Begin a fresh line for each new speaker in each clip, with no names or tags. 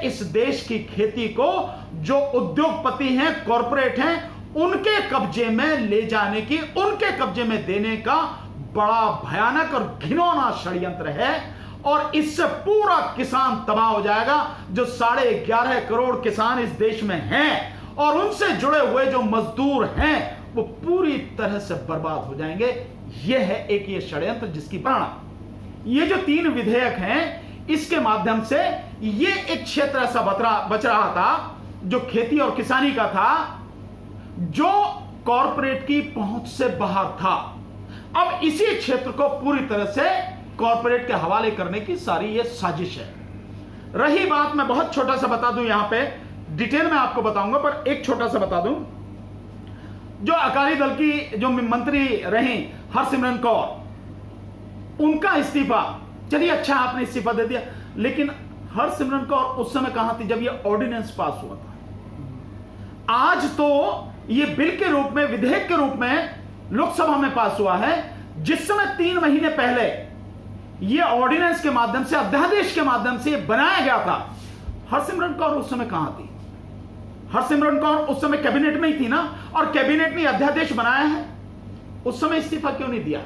इस देश की खेती को जो उद्योगपति हैं, कॉरपोरेट हैं, उनके कब्जे में ले जाने की, उनके कब्जे में देने का बड़ा भयानक और घिनौना षड्यंत्र है। और इससे पूरा किसान तबाह हो जाएगा। जो 11.5 करोड़ किसान इस देश में हैं और उनसे जुड़े हुए जो मजदूर हैं, वो पूरी तरह से बर्बाद हो जाएंगे। यह है एक ये षड्यंत्र जिसकी परिणाम ये जो 3 विधेयक हैं, इसके माध्यम से ये एक क्षेत्र ऐसा बच रहा था जो खेती और किसानी का था, जो कॉरपोरेट की पहुंच से बाहर था। अब इसी क्षेत्र को पूरी तरह से कॉरपोरेट के हवाले करने की सारी ये साजिश है। रही बात, मैं बहुत छोटा सा बता दूं, यहां पे डिटेल में आपको बताऊंगा, पर एक छोटा सा बता दूं, जो अकाली दल की जो मंत्री रही हरसिमरत कौर, उनका इस्तीफा, चलिए अच्छा आपने इस्तीफा दे दिया, लेकिन हरसिमरत कौर उस समय कहां थी जब यह ऑर्डिनेंस पास हुआ था। आज तो यह बिल के रूप में, विधेयक के रूप में लोकसभा में पास हुआ है। जिस समय 3 महीने पहले यह ऑर्डिनेंस के माध्यम से, अध्यादेश के माध्यम से यह बनाया गया था, हरसिमरत कौर उस समय कहां थी? हरसिमरत कौर उस समय कैबिनेट में ही थी ना, और कैबिनेट ने अध्यादेश बनाया है। उस समय इस्तीफा क्यों नहीं दिया?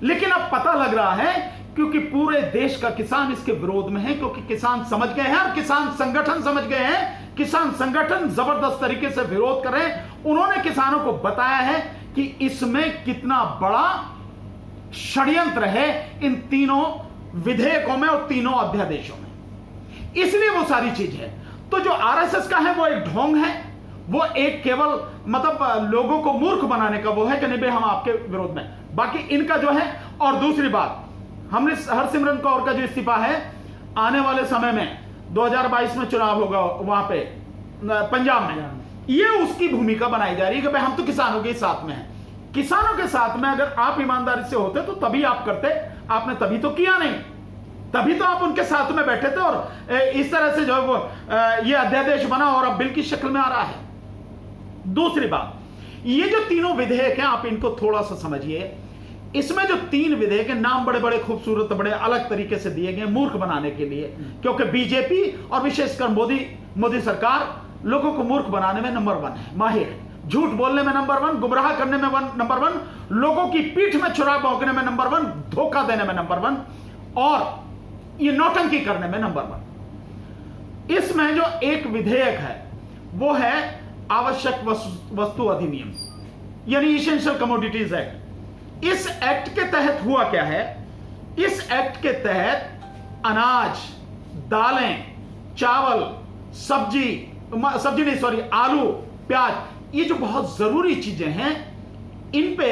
लेकिन अब पता लग रहा है क्योंकि पूरे देश का किसान इसके विरोध में है, क्योंकि किसान समझ गए हैं और किसान संगठन समझ गए हैं। किसान संगठन जबरदस्त तरीके से विरोध कर रहे हैं। उन्होंने किसानों को बताया है कि इसमें कितना बड़ा षड्यंत्र है इन तीनों विधेयकों में और तीनों अध्यादेशों में, इसलिए वो सारी चीज है। तो जो आरएसएस का है वो एक ढोंग है, वो एक केवल मतलब लोगों को मूर्ख बनाने का वो है कि नहीं भाई हम आपके विरोध में, बाकी इनका जो है। और दूसरी बात, हमने हरसिमरत कौर का जो इस्तीफा है, आने वाले समय में 2022 में चुनाव होगा वहां पे पंजाब में, ये उसकी भूमिका बनाई जा रही है कि भाई हम तो किसानों के साथ में हैं। किसानों के साथ में अगर आप ईमानदारी से होते तो तभी आप करते, आपने तभी तो किया नहीं, तभी तो आप उनके साथ में बैठे थे और इस तरह से जो है वो ये अध्यादेश बना और अब बिल की शक्ल में आ रहा है। दूसरी बात, ये जो तीनों विधेयक हैं आप इनको थोड़ा सा समझिए। इसमें जो 3 विधेयक हैं, नाम बड़े बड़े खूबसूरत, बड़े अलग तरीके से दिए गए मूर्ख बनाने के लिए, क्योंकि बीजेपी और विशेषकर मोदी सरकार लोगों को मूर्ख बनाने में नंबर 1 है, माहिर है। झूठ बोलने में नंबर 1, गुमराह करने में नंबर 1, लोगों की पीठ में छुरा भोंकने में नंबर 1, धोखा देने में नंबर 1 और ये नौटंकी करने में नंबर 1। इसमें जो एक विधेयक है वो है आवश्यक वस्तु अधिनियम, यानी इसेंशियल कमोडिटीज एक्ट। इस एक्ट के तहत हुआ क्या है? इस एक्ट के तहत अनाज, दालें, चावल, आलू, प्याज, ये जो बहुत जरूरी चीजें हैं, इन पे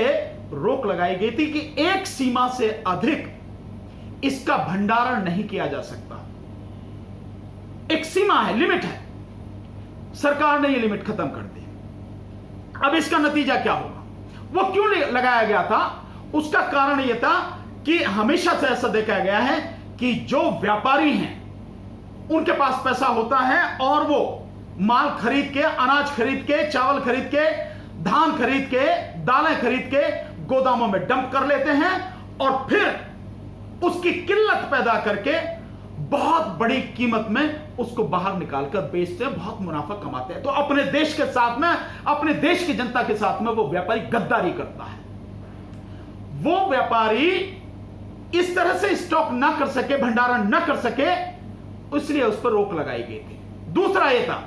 रोक लगाई गई थी कि एक सीमा से अधिक इसका भंडारण नहीं किया जा सकता। एक सीमा है, लिमिट है। सरकार ने यह लिमिट खत्म कर दी। अब इसका नतीजा क्या होगा? वो क्यों लगाया गया था? उसका कारण यह था कि हमेशा से ऐसा देखा गया है कि जो व्यापारी हैं उनके पास पैसा होता है और वो माल खरीद के, अनाज खरीद के, चावल खरीद के, धान खरीद के, दालें खरीद के गोदामों में डंप कर लेते हैं और फिर उसकी किल्लत पैदा करके बहुत बड़ी कीमत में उसको बाहर निकालकर बेचते हैं, बहुत मुनाफा कमाते हैं। तो अपने देश के साथ में, अपने देश की जनता के साथ में वो व्यापारी गद्दारी करता है। वो व्यापारी इस तरह से स्टॉक ना कर सके, भंडारण ना कर सके, इसलिए उस पर रोक लगाई गई थी। दूसरा यह था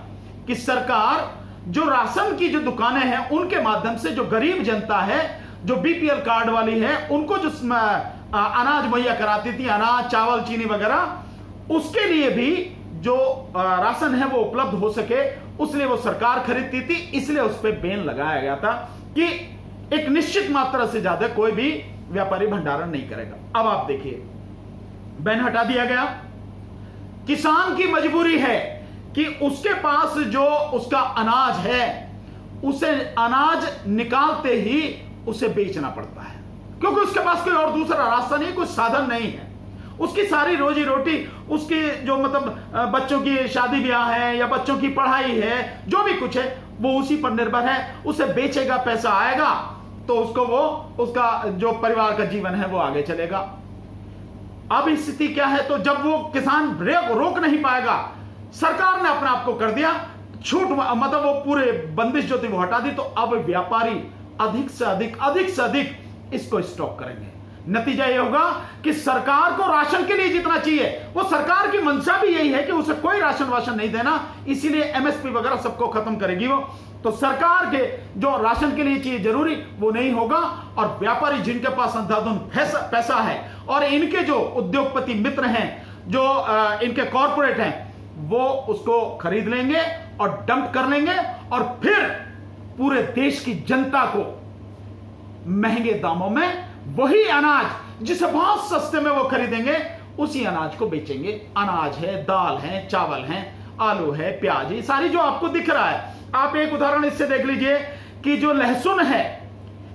कि सरकार जो राशन की जो दुकानें हैं उनके माध्यम से जो गरीब जनता है, जो बीपीएल कार्ड वाली है, उनको जो अनाज मुहैया कराती थी, अनाज, चावल, चीनी वगैरह, उसके लिए भी जो राशन है वो उपलब्ध हो सके, उसलिए वो सरकार खरीदती थी। इसलिए उस पर बैन लगाया गया था कि एक निश्चित मात्रा से ज्यादा कोई भी व्यापारी भंडारण नहीं करेगा। अब आप देखिए, बैन हटा दिया गया। किसान की मजबूरी है कि उसके पास जो उसका अनाज है, उसे अनाज निकालते ही उसे बेचना पड़ता है, क्योंकि उसके पास कोई और दूसरा रास्ता नहीं, कोई साधन नहीं है। उसकी सारी रोजी रोटी, उसकी जो मतलब बच्चों की शादी ब्याह है या बच्चों की पढ़ाई है, जो भी कुछ है वो उसी पर निर्भर है। उसे बेचेगा, पैसा आएगा तो उसको वो, उसका जो परिवार का जीवन है वो आगे चलेगा। अब स्थिति क्या है? तो जब वो किसान रोक नहीं पाएगा, सरकार ने अपने आप को कर दिया छूट, मतलब वो पूरे बंदिश जो थी वो हटा दी, तो अब व्यापारी अधिक से अधिक इसको स्टॉक करेंगे। नतीजा ये होगा कि सरकार को राशन के लिए जितना चाहिए, वो सरकार की मंशा भी यही है कि उसे कोई राशन वाशन नहीं देना, इसीलिए एमएसपी वगैरह सबको खत्म करेगी वो। तो सरकार के जो राशन के लिए चाहिए जरूरी वो नहीं होगा, और व्यापारी जिनके पास अंधाधुन पैसा है और इनके जो उद्योगपति मित्र हैं, जो इनके कॉर्पोरेट हैं, वो उसको खरीद लेंगे और डंप कर लेंगे, और फिर पूरे देश की जनता को महंगे दामों में वही अनाज जिसे बहुत सस्ते में वो खरीदेंगे, उसी अनाज को बेचेंगे। अनाज है, दाल है, चावल है, आलू है, प्याज, ये सारी जो आपको दिख रहा है। आप एक उदाहरण इससे देख लीजिए कि जो लहसुन है,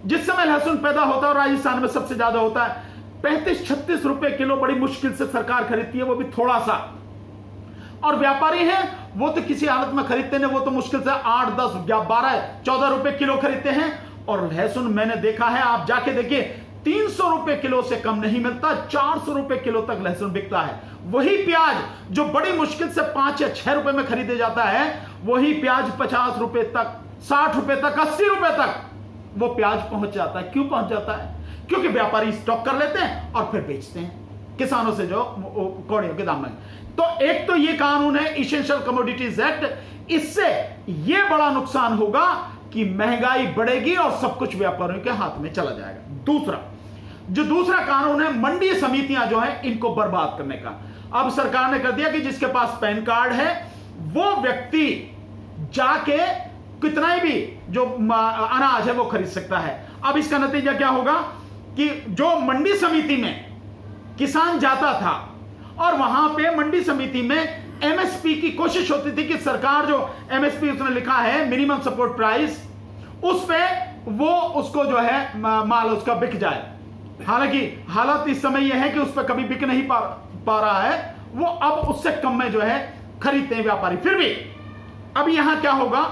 जिस समय लहसुन पैदा होता है और राजस्थान में सबसे ज्यादा होता है, 35-36 रुपए किलो बड़ी मुश्किल से सरकार खरीदती है, वो भी थोड़ा सा। और व्यापारी हैं वो तो किसी हालत में खरीदते हैं, वो तो मुश्किल से 8, 10 या 12, 14 रुपए किलो खरीदते हैं। और लहसुन मैंने देखा है, आप जाके देखिए, 300 रुपए किलो से कम नहीं मिलता, 400 रुपए किलो तक लहसुन बिकता है। वही प्याज जो बड़ी मुश्किल से 5 या 6 रुपए में खरीदे जाता है, वही प्याज 50 रुपए तक, 60 रुपए तक, 80 रुपए तक वो प्याज पहुंच जाता है। क्यों पहुंच जाता है? क्योंकि व्यापारी स्टॉक कर लेते हैं और फिर बेचते हैं किसानों से जो कौड़ियों के दाम में। तो एक तो ये कानून है इसेंशियल कमोडिटीज एक्ट, इससे ये बड़ा नुकसान होगा कि महंगाई बढ़ेगी और सब कुछ व्यापारियों के हाथ में चला जाएगा। दूसरा कानून है मंडी समितियां जो है इनको बर्बाद करने का। अब सरकार ने कर दिया कि जिसके पास पैन कार्ड है वो व्यक्ति जाके कितना ही भी जो अनाज है वो खरीद सकता है। अब इसका नतीजा क्या होगा कि जो मंडी समिति में किसान जाता था और वहां पे मंडी समिति में एमएसपी की कोशिश होती थी कि सरकार जो एमएसपी उसने लिखा है मिनिमम सपोर्ट प्राइस, उस पे वो उसको जो है माल उसका बिक जाए। हालांकि हालत इस समय यह है कि उस पर कभी बिक नहीं पा रहा है, वो अब उससे कम में जो है खरीदते हैं व्यापारी। फिर भी अब यहां क्या होगा,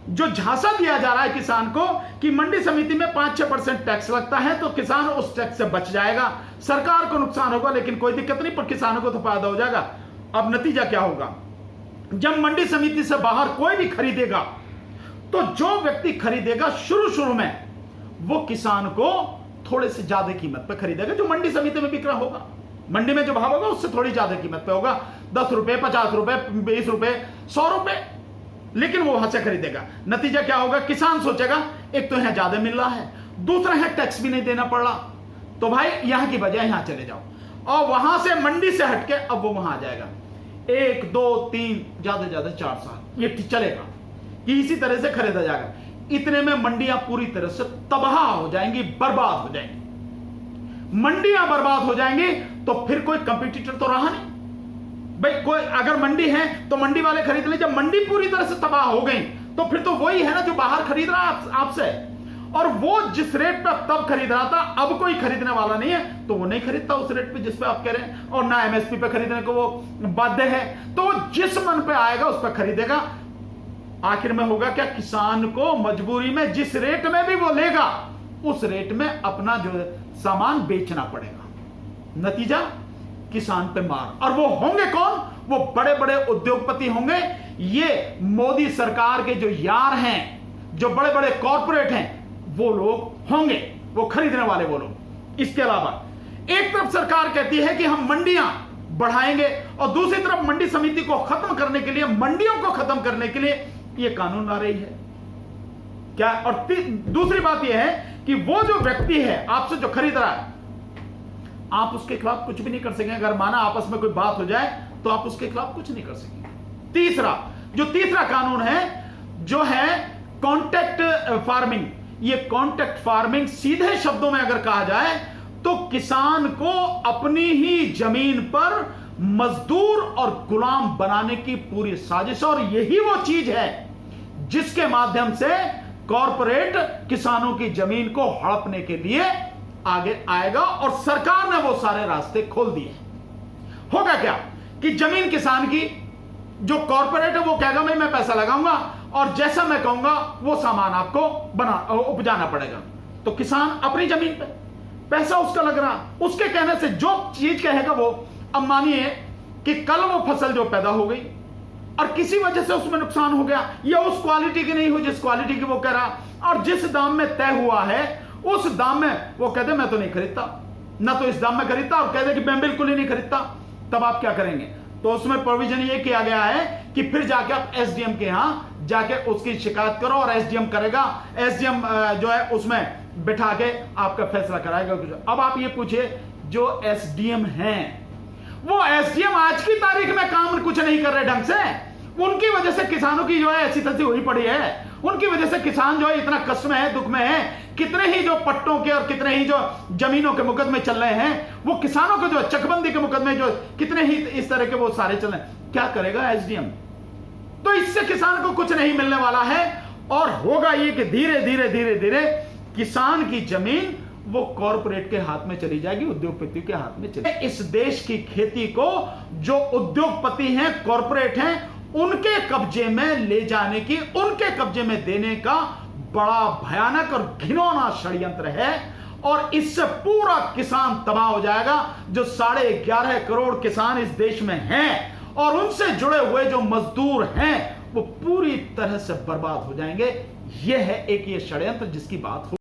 जो झांसा दिया जा रहा है किसान को कि मंडी समिति में 5-6% टैक्स लगता है तो किसान उस टैक्स से बच जाएगा, सरकार को नुकसान होगा लेकिन कोई दिक्कत नहीं, पर किसानों को तो फायदा हो जाएगा। अब नतीजा क्या होगा, जब मंडी समिति से बाहर कोई भी खरीदेगा तो जो व्यक्ति खरीदेगा शुरू में वो किसान को थोड़े से ज्यादा कीमत पे खरीदेगा, जो मंडी समिति में बिक रहा होगा। मंडी में जो भाव होगा उससे थोड़ी ज्यादा कीमत पे होगा, 10 रुपए, 50 रुपए, 20 रुपए, 100 रुपए, लेकिन वो वहां से खरीदेगा। नतीजा क्या होगा, किसान सोचेगा एक तो यहां ज्यादा मिल रहा है, दूसरा है टैक्स भी नहीं देना पड़ रहा, तो भाई यहां की बजाय यहां चले जाओ, और वहां से मंडी से हटके अब वो वहां आ जाएगा। 1, 2, 3, ज्यादा 4 साल ये चलेगा कि इसी तरह से खरीदा जाएगा। इतने में मंडियां पूरी तरह से तबाह हो जाएंगी, बर्बाद हो जाएंगी। मंडियां बर्बाद हो जाएंगी तो फिर कोई कंपटीटर तो रहा नहीं भाई। कोई अगर मंडी है तो मंडी वाले खरीद ले, जब मंडी पूरी तरह से तबाह हो गई तो फिर तो वही है ना जो बाहर खरीद रहा है आपसे, और वो जिस रेट पे तब खरीद रहा था अब कोई खरीदने वाला नहीं है तो वो नहीं खरीदता उस रेट पे जिस पे आप कह रहे हैं, और ना एमएसपी पे खरीदने को वो बाध्य है, तो वो जिस मन पे आएगा उस पर खरीदेगा। आखिर में होगा क्या, किसान को मजबूरी में जिस रेट में भी वो लेगा उस रेट में अपना जो सामान बेचना पड़ेगा। नतीजा किसान पे मार, और वो होंगे कौन, वो बड़े बड़े उद्योगपति होंगे। ये मोदी सरकार के जो यार हैं, जो बड़े बड़े कॉर्पोरेट हैं, वो लोग होंगे, वो खरीदने वाले वो लोग। इसके अलावा एक तरफ सरकार कहती है कि हम मंडियां बढ़ाएंगे और दूसरी तरफ मंडी समिति को खत्म करने के लिए, मंडियों को खत्म करने के लिए ये कानून ला रही है क्या। और दूसरी बात यह है कि वो जो व्यक्ति है आपसे जो खरीद रहा है, आप उसके खिलाफ कुछ भी नहीं कर सकेंगे। अगर माना आपस में कोई बात हो जाए तो आप उसके खिलाफ कुछ नहीं कर सकेंगे। तीसरा कानून है जो है कॉन्ट्रैक्ट फार्मिंग। ये कॉन्ट्रैक्ट फार्मिंग सीधे शब्दों में अगर कहा जाए तो किसान को अपनी ही जमीन पर मजदूर और गुलाम बनाने की पूरी साजिश, और यही वो चीज है जिसके माध्यम से कॉर्पोरेट किसानों की जमीन को हड़पने के लिए आगे आएगा, और सरकार ने वो सारे रास्ते खोल दिए। होगा क्या कि जमीन किसान की, जो कॉर्पोरेट है वो कहेगा मैं पैसा लगाऊंगा और जैसा मैं कहूंगा वो सामान आपको उपजाना पड़ेगा, तो किसान अपनी जमीन पे पैसा उसका लग रहा, उसके कहने से जो चीज कहेगा वो। अब मानिए कि कल वो फसल जो पैदा हो गई और किसी वजह से उसमें नुकसान हो गया, या उस क्वालिटी की नहीं हो जिस क्वालिटी की वो कह रहा, और जिस दाम में तय हुआ है उस दाम में वो कहते मैं तो नहीं खरीदता, ना तो इस दाम में खरीदता, और कहते कि मैं बिल्कुल ही नहीं खरीदता, तब आप क्या करेंगे? तो उसमें प्रोविजन ये किया गया है कि फिर जाके आप एसडीएम के यहां जाके उसकी शिकायत करो, और एसडीएम करेगा, एसडीएम जो है उसमें बिठा के आपका फैसला कराएगा। अब आप ये पूछिए, जो एसडीएम हैं वो एसडीएम आज की तारीख में काम कुछ नहीं कर रहे ढंग से, उनकी वजह से किसानों की जो है ऐसी तैसी हुई पड़ी है, उनकी वजह से किसान जो है इतना कष्ट में है, दुख में है, कितने ही जो पट्टों के और कितने ही जो जमीनों के मुकदमे चल रहे हैं, वो किसानों के जो चकबंदी के मुकदमे जो कितने ही इस तरह के वो सारे चल रहे हैं। क्या करेगा एसडीएम? तो इससे किसान को कुछ नहीं मिलने वाला है, और होगा ये कि धीरे धीरे धीरे धीरे किसान की जमीन वो कॉर्पोरेट के हाथ में चली जाएगी, उद्योगपति के हाथ में चली। इस देश की खेती को जो उद्योगपति हैं, कॉर्पोरेट हैं, उनके कब्जे में ले जाने की, उनके कब्जे में देने का बड़ा भयानक और घिनौना षड्यंत्र है, और इससे पूरा किसान तबाह हो जाएगा। जो 11.5 करोड़ किसान इस देश में हैं और उनसे जुड़े हुए जो मजदूर हैं वो पूरी तरह से बर्बाद हो जाएंगे। यह है एक ये षड्यंत्र जिसकी बात हो